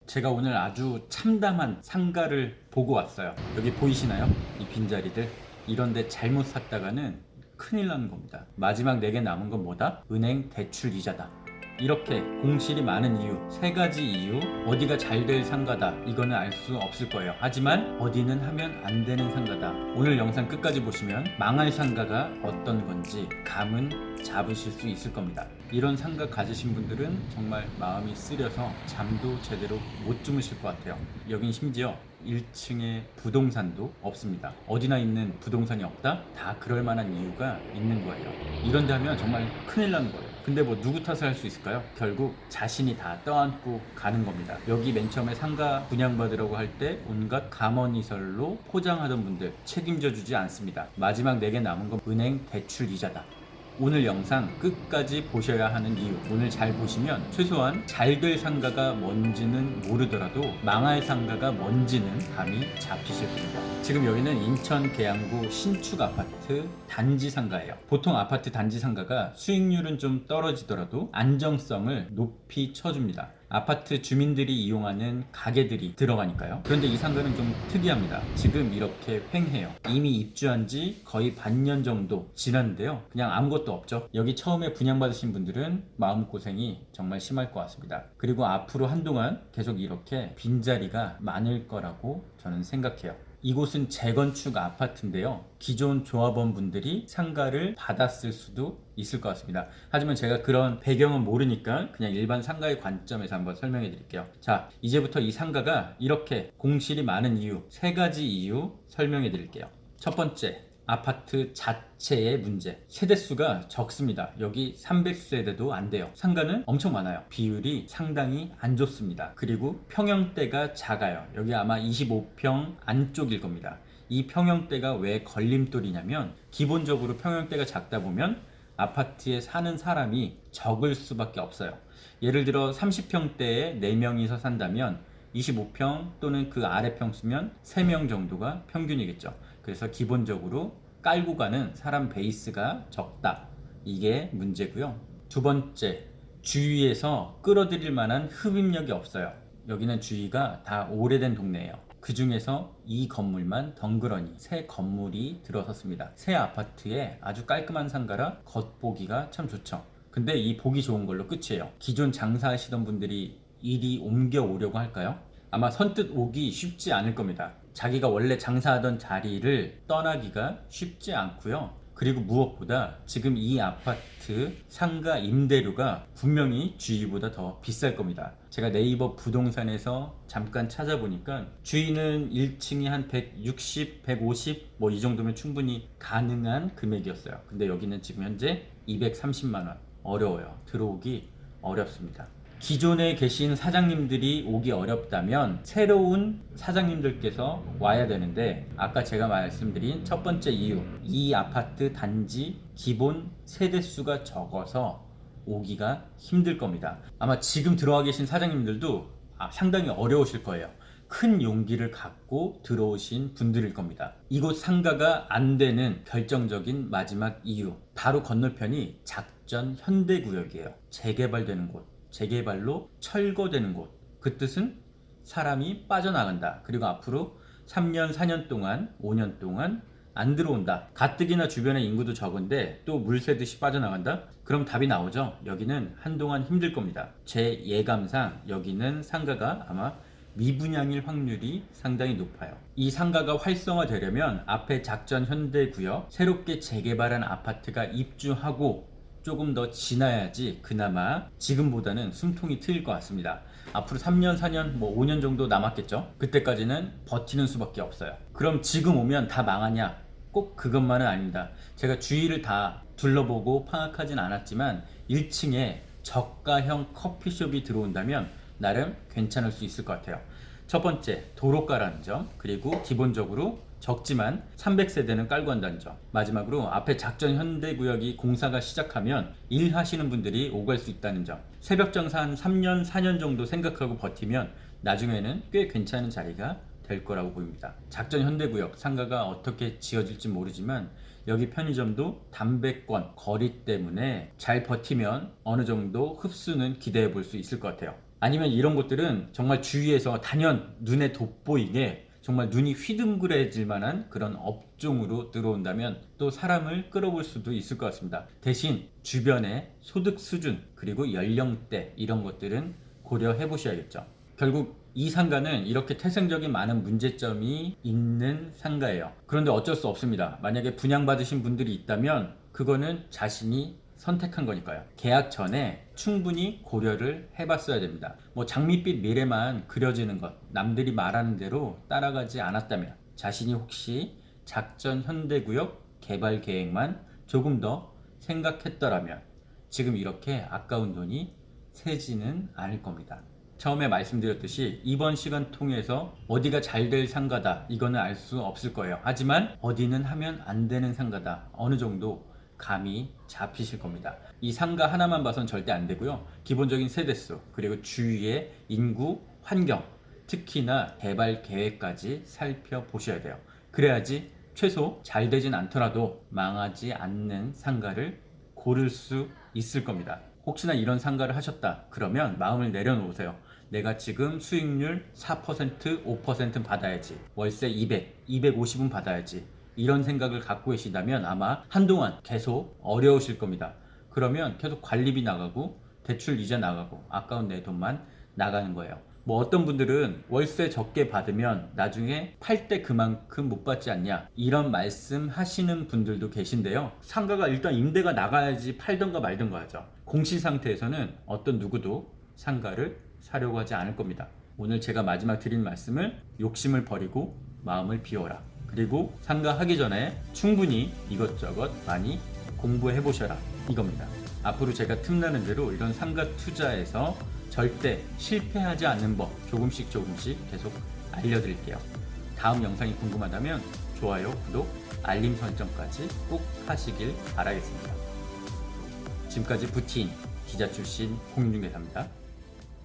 제가 오늘 아주 참담한 상가를 보고 왔어요. 여기 보이시나요? 이 빈자리들. 이런데 잘못 샀다가는 큰일 나는 겁니다. 마지막 내게 남은 건 뭐다? 은행 대출 이자다. 이렇게 공실이 많은 이유, 세 가지 이유, 어디가 잘 될 상가다, 이거는 알 수 없을 거예요. 하지만 어디는 하면 안 되는 상가다. 오늘 영상 끝까지 보시면 망할 상가가 어떤 건지 감은 잡으실 수 있을 겁니다. 이런 상가 가지신 분들은 정말 마음이 쓰려서 잠도 제대로 못 주무실 것 같아요. 여긴 심지어 1층에 부동산도 없습니다. 어디나 있는 부동산이 없다? 다 그럴 만한 이유가 있는 거예요. 이런 데 하면 정말 큰일 나는 거예요. 근데 뭐 누구 탓을 할 수 있을까요? 결국 자신이 다 떠안고 가는 겁니다. 여기 맨 처음에 상가 분양받으라고 할 때 온갖 감언이설로 포장하던 분들 책임져 주지 않습니다. 마지막 내게 남은 건 은행 대출 이자다. 오늘 영상 끝까지 보셔야 하는 이유, 오늘 잘 보시면 최소한 잘 될 상가가 뭔지는 모르더라도 망할 상가가 뭔지는 감이 잡히실 겁니다. 지금 여기는 인천 계양구 신축 아파트 단지 상가예요. 보통 아파트 단지 상가가 수익률은 좀 떨어지더라도 안정성을 높이 쳐줍니다. 아파트 주민들이 이용하는 가게들이 들어가니까요. 그런데 이 상가는 좀 특이합니다. 지금 이렇게 횡해요. 이미 입주한 지 거의 반년 정도 지났는데요. 그냥 아무것도 없죠. 여기 처음에 분양받으신 분들은 마음고생이 정말 심할 것 같습니다. 그리고 앞으로 한동안 계속 이렇게 빈자리가 많을 거라고 저는 생각해요. 이곳은 재건축 아파트인데요. 기존 조합원분들이 상가를 받았을 수도 있을 것 같습니다. 하지만 제가 그런 배경은 모르니까 그냥 일반 상가의 관점에서 한번 설명해 드릴게요. 자, 이제부터 이 상가가 이렇게 공실이 많은 이유, 세 가지 이유 설명해 드릴게요. 첫 번째, 아파트 자체의 문제. 세대수가 적습니다. 여기 300세대도 안 돼요. 상가는 엄청 많아요. 비율이 상당히 안 좋습니다. 그리고 평형대가 작아요. 여기 아마 25평 안쪽일 겁니다. 이 평형대가 왜 걸림돌이냐면 기본적으로 평형대가 작다 보면 아파트에 사는 사람이 적을 수밖에 없어요. 예를 들어 30평대에 4명이서 산다면 25평 또는 그 아래 평수면 3명 정도가 평균이겠죠. 그래서 기본적으로 깔고 가는 사람 베이스가 적다. 이게 문제고요. 두 번째, 주위에서 끌어들일 만한 흡입력이 없어요. 여기는 주위가 다 오래된 동네예요. 그 중에서 이 건물만 덩그러니 새 건물이 들어섰습니다. 새 아파트에 아주 깔끔한 상가라 겉보기가 참 좋죠. 근데 이 보기 좋은 걸로 끝이에요. 기존 장사하시던 분들이 이리 옮겨오려고 할까요? 아마 선뜻 오기 쉽지 않을 겁니다. 자기가 원래 장사하던 자리를 떠나기가 쉽지 않고요. 그리고 무엇보다 지금 이 아파트 상가 임대료가 분명히 주위보다 더 비쌀 겁니다. 제가 네이버 부동산에서 잠깐 찾아보니까 주위는 1층이 한 160, 150 뭐 이 정도면 충분히 가능한 금액이었어요. 근데 여기는 지금 현재 230만 원. 어려워요. 들어오기 어렵습니다. 기존에 계신 사장님들이 오기 어렵다면 새로운 사장님들께서 와야 되는데 아까 제가 말씀드린 첫 번째 이유, 이 아파트 단지 기본 세대수가 적어서 오기가 힘들 겁니다. 아마 지금 들어와 계신 사장님들도 상당히 어려우실 거예요. 큰 용기를 갖고 들어오신 분들일 겁니다. 이곳 상가가 안 되는 결정적인 마지막 이유, 바로 건너편이 작전 현대구역이에요. 재개발되는 곳, 재개발로 철거되는 곳. 그 뜻은 사람이 빠져나간다. 그리고 앞으로 3년, 4년 동안, 5년 동안 안 들어온다. 가뜩이나 주변에 인구도 적은데 또 물 새듯이 빠져나간다? 그럼 답이 나오죠. 여기는 한동안 힘들 겁니다. 제 예감상 여기는 상가가 아마 미분양일 확률이 상당히 높아요. 이 상가가 활성화되려면 앞에 작전 현대구역, 새롭게 재개발한 아파트가 입주하고 조금 더 지나야지 그나마 지금보다는 숨통이 트일 것 같습니다. 앞으로 3년, 4년, 뭐 5년 정도 남았겠죠? 그때까지는 버티는 수밖에 없어요. 그럼 지금 오면 다 망하냐? 꼭 그것만은 아닙니다. 제가 주위를 다 둘러보고 파악하진 않았지만 1층에 저가형 커피숍이 들어온다면 나름 괜찮을 수 있을 것 같아요. 첫 번째, 도로가라는 점, 그리고 기본적으로 적지만 300세대는 깔고 한다는 점. 마지막으로 앞에 작전 현대구역이 공사가 시작하면 일하시는 분들이 오갈 수 있다는 점. 새벽 장사 한 3년, 4년 정도 생각하고 버티면 나중에는 꽤 괜찮은 자리가 될 거라고 보입니다. 작전 현대구역 상가가 어떻게 지어질지 모르지만 여기 편의점도 담배권 거리 때문에 잘 버티면 어느 정도 흡수는 기대해 볼 수 있을 것 같아요. 아니면 이런 것들은 정말 주위에서 단연 눈에 돋보이게 정말 눈이 휘둥그레질 만한 그런 업종으로 들어온다면 또 사람을 끌어볼 수도 있을 것 같습니다. 대신 주변의 소득 수준 그리고 연령대 이런 것들은 고려해 보셔야겠죠. 결국 이 상가는 이렇게 태생적인 많은 문제점이 있는 상가예요. 그런데 어쩔 수 없습니다. 만약에 분양받으신 분들이 있다면 그거는 자신이 선택한 거니까요. 계약 전에 충분히 고려를 해봤어야 됩니다. 뭐 장밋빛 미래만 그려지는 것, 남들이 말하는 대로 따라가지 않았다면, 자신이 혹시 작전 현대구역 개발 계획만 조금 더 생각했더라면 지금 이렇게 아까운 돈이 새지는 않을 겁니다. 처음에 말씀드렸듯이 이번 시간 통해서 어디가 잘 될 상가다 이거는 알 수 없을 거예요. 하지만 어디는 하면 안 되는 상가다 어느 정도 감이 잡히실 겁니다. 이 상가 하나만 봐선 절대 안 되고요. 기본적인 세대수 그리고 주위의 인구, 환경, 특히나 개발 계획까지 살펴보셔야 돼요. 그래야지 최소 잘 되진 않더라도 망하지 않는 상가를 고를 수 있을 겁니다. 혹시나 이런 상가를 하셨다 그러면 마음을 내려놓으세요. 내가 지금 수익률 4%, 5% 받아야지. 월세 200, 250은 받아야지. 이런 생각을 갖고 계시다면 아마 한동안 계속 어려우실 겁니다. 그러면 계속 관리비 나가고 대출 이자 나가고 아까운 내 돈만 나가는 거예요. 뭐 어떤 분들은 월세 적게 받으면 나중에 팔 때 그만큼 못 받지 않냐 이런 말씀 하시는 분들도 계신데요. 상가가 일단 임대가 나가야지 팔던가 말던가 하죠. 공시 상태에서는 어떤 누구도 상가를 사려고 하지 않을 겁니다. 오늘 제가 마지막 드린 말씀은 욕심을 버리고 마음을 비워라. 그리고 상가 하기 전에 충분히 이것저것 많이 공부해 보셔라 이겁니다. 앞으로 제가 틈나는 대로 이런 상가 투자에서 절대 실패하지 않는 법 조금씩 계속 알려드릴게요. 다음 영상이 궁금하다면 좋아요, 구독, 알림 설정까지 꼭 하시길 바라겠습니다. 지금까지 부티인 기자 출신 홍윤중대사입니다.